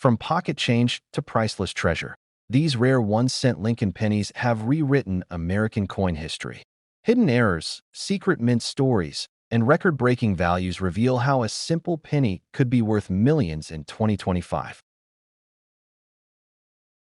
From pocket change to priceless treasure, these rare 1-cent Lincoln pennies have rewritten American coin history. Hidden errors, secret mint stories, and record-breaking values reveal how a simple penny could be worth millions in 2025.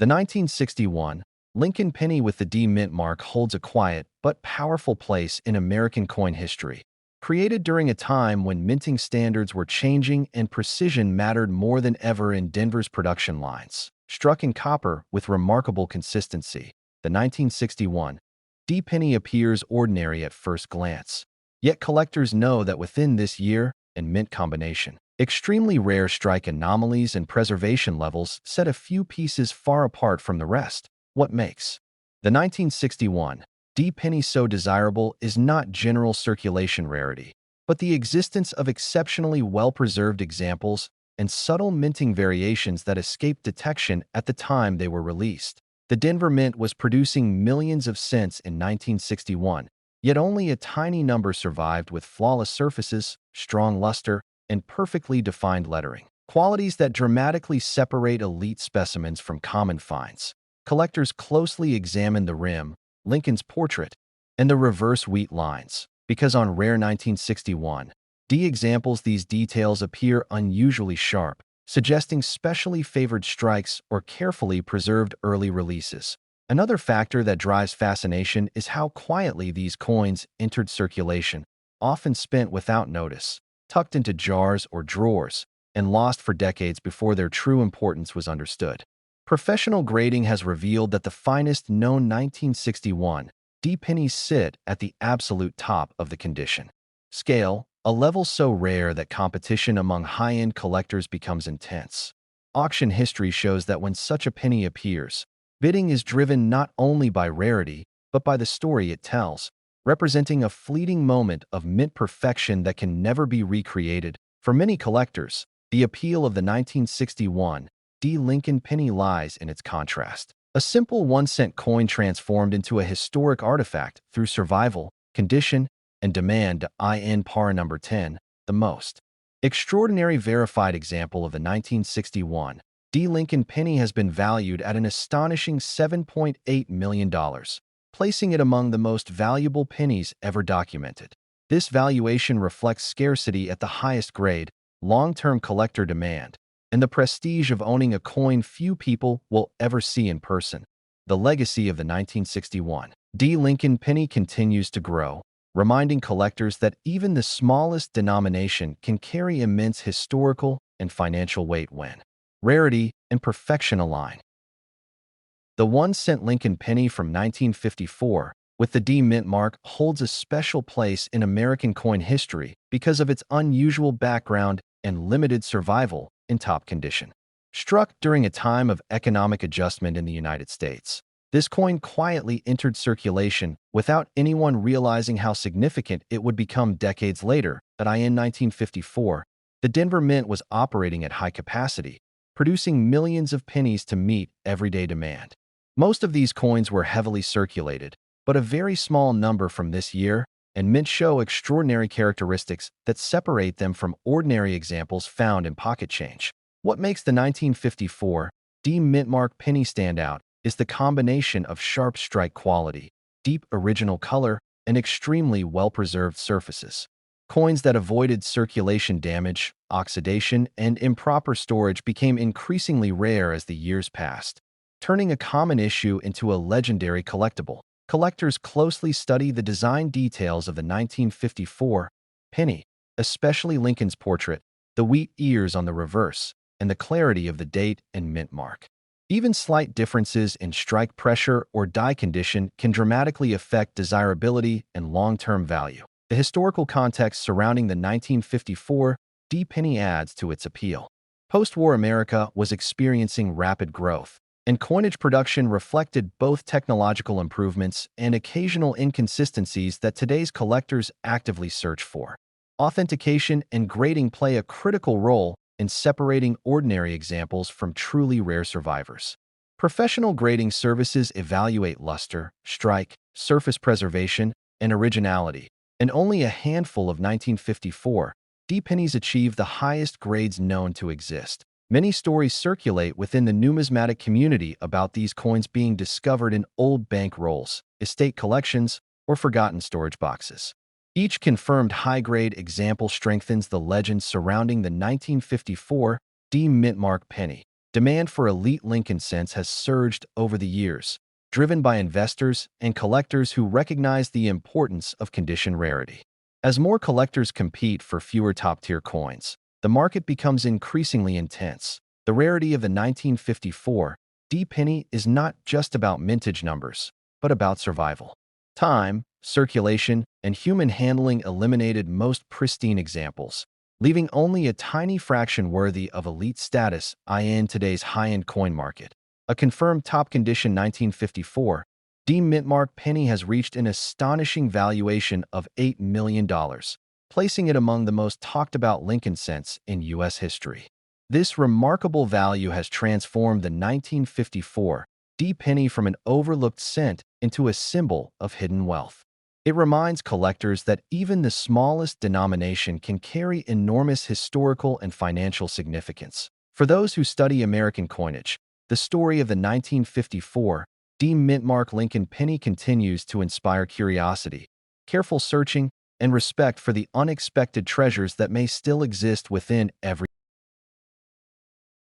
The 1961 Lincoln penny with the D mint mark holds a quiet but powerful place in American coin history. Created during a time when minting standards were changing and precision mattered more than ever in Denver's production lines. Struck in copper with remarkable consistency, the 1961 D penny appears ordinary at first glance. Yet collectors know that within this year and mint combination, extremely rare strike anomalies and preservation levels set a few pieces far apart from the rest. What makes the 1961 D penny so desirable is not general circulation rarity, but the existence of exceptionally well-preserved examples and subtle minting variations that escaped detection at the time they were released. The Denver Mint was producing millions of cents in 1961, yet only a tiny number survived with flawless surfaces, strong luster, and perfectly defined lettering, qualities that dramatically separate elite specimens from common finds. Collectors closely examine the rim, Lincoln's portrait, and the reverse wheat lines, because on rare 1961 D examples these details appear unusually sharp, suggesting specially favored strikes or carefully preserved early releases. Another factor that drives fascination is how quietly these coins entered circulation, often spent without notice, tucked into jars or drawers, and lost for decades before their true importance was understood. Professional grading has revealed that the finest known 1961 D pennies sit at the absolute top of the condition scale, a level so rare that competition among high-end collectors becomes intense. Auction history shows that when such a penny appears, bidding is driven not only by rarity, but by the story it tells, representing a fleeting moment of mint perfection that can never be recreated. For many collectors, the appeal of the 1961 D Lincoln penny lies in its contrast. A simple 1-cent coin transformed into a historic artifact through survival, condition, and demand. In par number 10, the most extraordinary verified example of the 1961 D Lincoln penny has been valued at an astonishing $7.8 million, placing it among the most valuable pennies ever documented. This valuation reflects scarcity at the highest grade, long-term collector demand, and the prestige of owning a coin few people will ever see in person. The legacy of the 1961 D Lincoln penny continues to grow, reminding collectors that even the smallest denomination can carry immense historical and financial weight when rarity and perfection align. The 1-cent Lincoln penny from 1954, with the D mint mark, holds a special place in American coin history because of its unusual background and limited survival in top condition. Struck during a time of economic adjustment in the United States, this coin quietly entered circulation without anyone realizing how significant it would become decades later. In 1954, the Denver Mint was operating at high capacity, producing millions of pennies to meet everyday demand. Most of these coins were heavily circulated, but a very small number from this year and mint show extraordinary characteristics that separate them from ordinary examples found in pocket change. What makes the 1954 D mint mark penny stand out is the combination of sharp strike quality, deep original color, and extremely well-preserved surfaces. Coins that avoided circulation damage, oxidation, and improper storage became increasingly rare as the years passed, turning a common issue into a legendary collectible. Collectors closely study the design details of the 1954 penny, especially Lincoln's portrait, the wheat ears on the reverse, and the clarity of the date and mint mark. Even slight differences in strike pressure or die condition can dramatically affect desirability and long-term value. The historical context surrounding the 1954 D penny adds to its appeal. Post-war America was experiencing rapid growth, and coinage production reflected both technological improvements and occasional inconsistencies that today's collectors actively search for. Authentication and grading play a critical role in separating ordinary examples from truly rare survivors. Professional grading services evaluate luster, strike, surface preservation, and originality, and only a handful of 1954 D pennies achieve the highest grades known to exist. Many stories circulate within the numismatic community about these coins being discovered in old bank rolls, estate collections, or forgotten storage boxes. Each confirmed high-grade example strengthens the legend surrounding the 1954 D Mintmark penny. Demand for elite Lincoln cents has surged over the years, driven by investors and collectors who recognize the importance of condition rarity. As more collectors compete for fewer top-tier coins, the market becomes increasingly intense. The rarity of the 1954 D penny is not just about mintage numbers, but about survival. Time, circulation, and human handling eliminated most pristine examples, leaving only a tiny fraction worthy of elite status in today's high-end coin market. A confirmed top-condition 1954 D Mintmark penny has reached an astonishing valuation of $8 million, placing it among the most talked-about Lincoln cents in U.S. history. This remarkable value has transformed the 1954 D penny from an overlooked cent into a symbol of hidden wealth. It reminds collectors that even the smallest denomination can carry enormous historical and financial significance. For those who study American coinage, the story of the 1954 D Mintmark Lincoln penny continues to inspire curiosity, careful searching, and respect for the unexpected treasures that may still exist within every.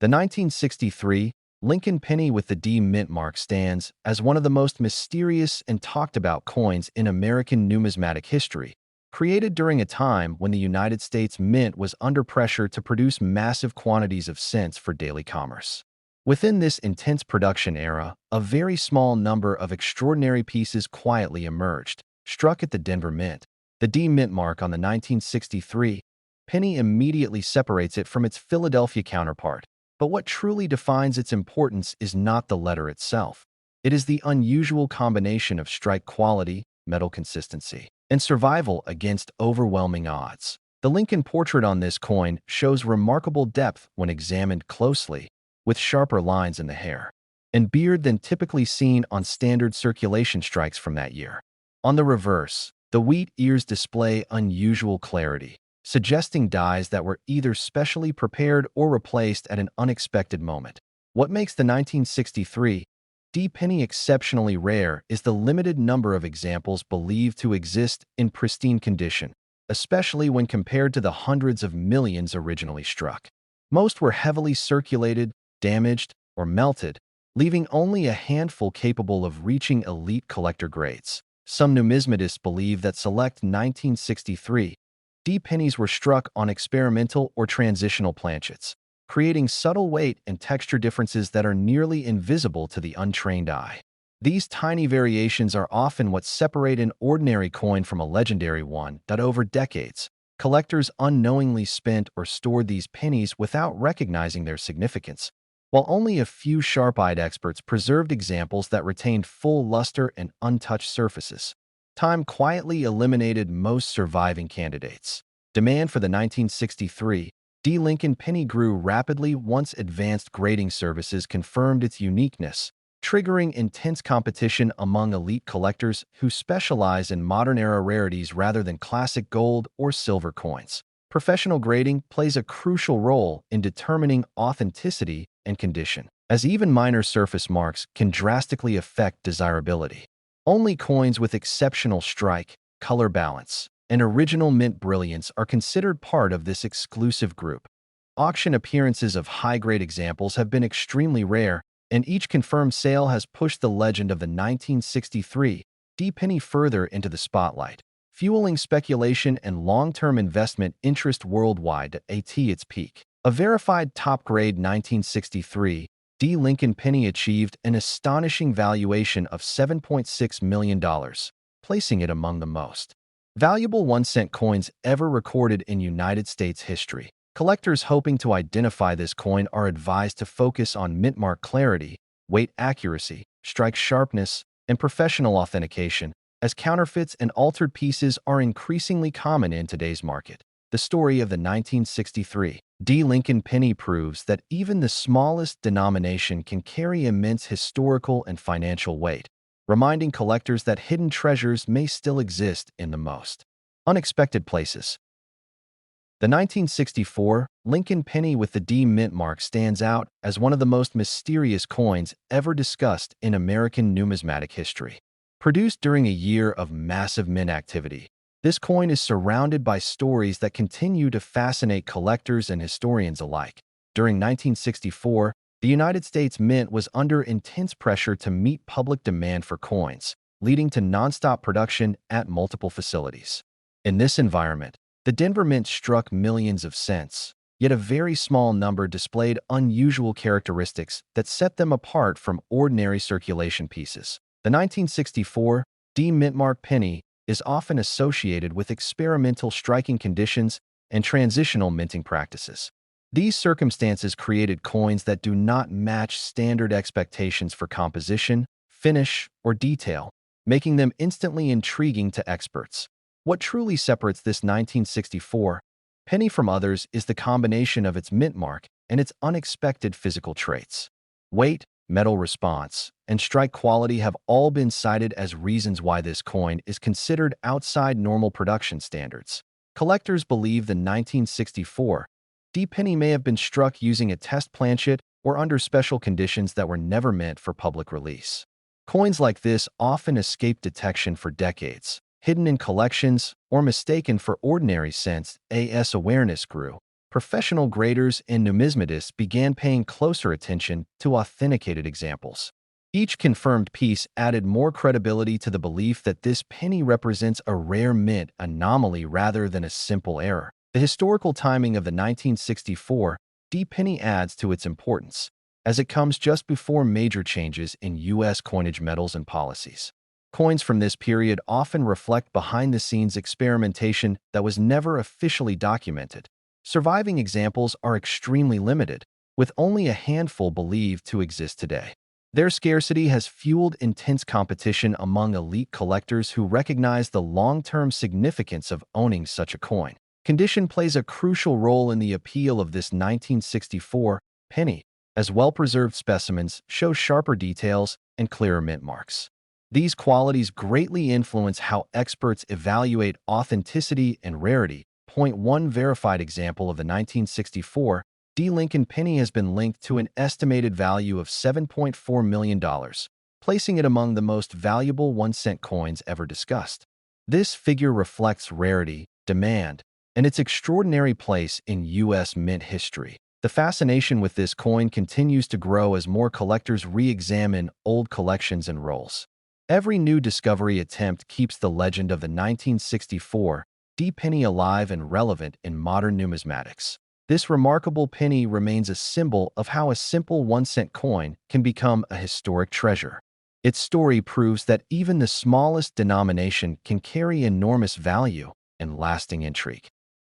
The 1963 Lincoln penny with the D Mintmark stands as one of the most mysterious and talked-about coins in American numismatic history, created during a time when the United States Mint was under pressure to produce massive quantities of cents for daily commerce. Within this intense production era, a very small number of extraordinary pieces quietly emerged, struck at the Denver Mint. The D Mintmark on the 1963 penny immediately separates it from its Philadelphia counterpart. But what truly defines its importance is not the letter itself. It is the unusual combination of strike quality, metal consistency, and survival against overwhelming odds. The Lincoln portrait on this coin shows remarkable depth when examined closely, with sharper lines in the hair and beard than typically seen on standard circulation strikes from that year. On the reverse, the wheat ears display unusual clarity, suggesting dies that were either specially prepared or replaced at an unexpected moment. What makes the 1963 D penny exceptionally rare is the limited number of examples believed to exist in pristine condition, especially when compared to the hundreds of millions originally struck. Most were heavily circulated, damaged, or melted, leaving only a handful capable of reaching elite collector grades. Some numismatists believe that select 1963 D pennies were struck on experimental or transitional planchets, creating subtle weight and texture differences that are nearly invisible to the untrained eye. These tiny variations are often what separate an ordinary coin from a legendary one. Over decades, collectors unknowingly spent or stored these pennies without recognizing their significance, while only a few sharp-eyed experts preserved examples that retained full luster and untouched surfaces. Time quietly eliminated most surviving candidates. Demand for the 1963 D Lincoln penny grew rapidly once advanced grading services confirmed its uniqueness, triggering intense competition among elite collectors who specialize in modern-era rarities rather than classic gold or silver coins. Professional grading plays a crucial role in determining authenticity and condition, as even minor surface marks can drastically affect desirability. Only coins with exceptional strike, color balance, and original mint brilliance are considered part of this exclusive group. Auction appearances of high-grade examples have been extremely rare, and each confirmed sale has pushed the legend of the 1963 D penny further into the spotlight, fueling speculation and long-term investment interest worldwide at its peak. A verified top-grade 1963 D Lincoln penny achieved an astonishing valuation of $7.6 million, placing it among the most valuable 1-cent coins ever recorded in United States history. Collectors hoping to identify this coin are advised to focus on mintmark clarity, weight accuracy, strike sharpness, and professional authentication, as counterfeits and altered pieces are increasingly common in today's market. The story of the 1963 D Lincoln penny proves that even the smallest denomination can carry immense historical and financial weight, reminding collectors that hidden treasures may still exist in the most unexpected places. The 1964 Lincoln penny with the D mint mark stands out as one of the most mysterious coins ever discussed in American numismatic history. Produced during a year of massive mint activity, this coin is surrounded by stories that continue to fascinate collectors and historians alike. During 1964, the United States Mint was under intense pressure to meet public demand for coins, leading to nonstop production at multiple facilities. In this environment, the Denver Mint struck millions of cents, yet a very small number displayed unusual characteristics that set them apart from ordinary circulation pieces. The 1964 D Mintmark penny is often associated with experimental striking conditions and transitional minting practices. These circumstances created coins that do not match standard expectations for composition, finish, or detail, making them instantly intriguing to experts. What truly separates this 1964 penny from others is the combination of its mint mark and its unexpected physical traits. Weight, metal response, and strike quality have all been cited as reasons why this coin is considered outside normal production standards. Collectors believe the 1964 D penny may have been struck using a test planchet or under special conditions that were never meant for public release. Coins like this often escape detection for decades, hidden in collections or mistaken for ordinary cents. As awareness grew, professional graders and numismatists began paying closer attention to authenticated examples. Each confirmed piece added more credibility to the belief that this penny represents a rare mint anomaly rather than a simple error. The historical timing of the 1964 D penny adds to its importance, as it comes just before major changes in U.S. coinage metals and policies. Coins from this period often reflect behind-the-scenes experimentation that was never officially documented. Surviving examples are extremely limited, with only a handful believed to exist today. Their scarcity has fueled intense competition among elite collectors who recognize the long-term significance of owning such a coin. Condition plays a crucial role in the appeal of this 1964 penny, as well-preserved specimens show sharper details and clearer mint marks. These qualities greatly influence how experts evaluate authenticity and rarity. One verified example of the 1964 D Lincoln penny has been linked to an estimated value of $7.4 million, placing it among the most valuable 1-cent coins ever discussed. This figure reflects rarity, demand, and its extraordinary place in U.S. mint history. The fascination with this coin continues to grow as more collectors re-examine old collections and rolls. Every new discovery attempt keeps the legend of the 1964 D penny alive and relevant in modern numismatics. This remarkable penny remains a symbol of how a simple 1-cent coin can become a historic treasure. Its story proves that even the smallest denomination can carry enormous value and lasting intrigue.